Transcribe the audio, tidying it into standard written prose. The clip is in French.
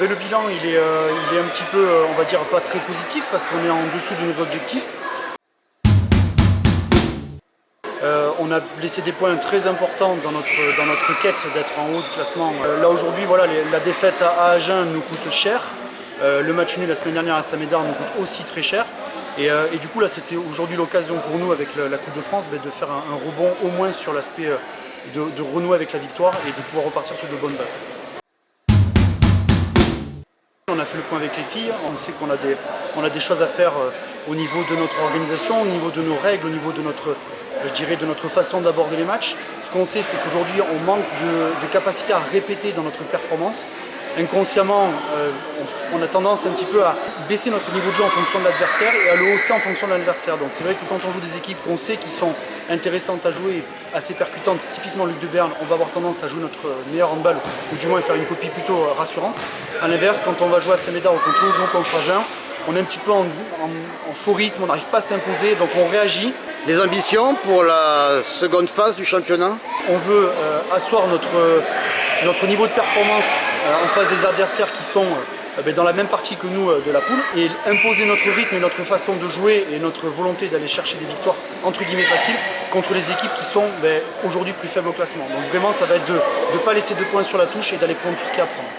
Le bilan il est un petit peu, on va dire, pas très positif parce qu'on est en dessous de nos objectifs. On a laissé des points très importants dans notre quête d'être en haut du classement. Là aujourd'hui, voilà, la défaite à Agen nous coûte cher. Le match nul la semaine dernière à Saint-Médard nous coûte aussi très cher. Et du coup là c'était aujourd'hui l'occasion pour nous avec la Coupe de France de faire un rebond au moins sur l'aspect de renouer avec la victoire et de pouvoir repartir sur de bonnes bases. On a fait le point avec les filles, on sait qu'on a des choses à faire au niveau de notre organisation, au niveau de nos règles, au niveau de notre façon d'aborder les matchs. Ce qu'on sait, c'est qu'aujourd'hui on manque de capacité à répéter dans notre performance. Inconsciemment, on a tendance un petit peu à baisser notre niveau de jeu en fonction de l'adversaire et à le hausser en fonction de l'adversaire. Donc c'est vrai que quand on joue des équipes qu'on sait qui sont intéressantes à jouer, assez percutantes, typiquement Luc de Berne, on va avoir tendance à jouer notre meilleur handball, ou du moins faire une copie plutôt rassurante. A l'inverse, quand on va jouer à Saint-Médard ou quand on joue contre Agen, on est un petit peu en faux rythme, on n'arrive pas à s'imposer, donc on réagit. Les ambitions pour la seconde phase du championnat? On veut asseoir notre niveau de performance en face des adversaires qui sont dans la même partie que nous de la poule et imposer notre rythme et notre façon de jouer et notre volonté d'aller chercher des victoires entre guillemets faciles contre les équipes qui sont aujourd'hui plus faibles au classement. Donc vraiment ça va être de ne pas laisser 2 points sur la touche et d'aller prendre tout ce qu'il y a à prendre.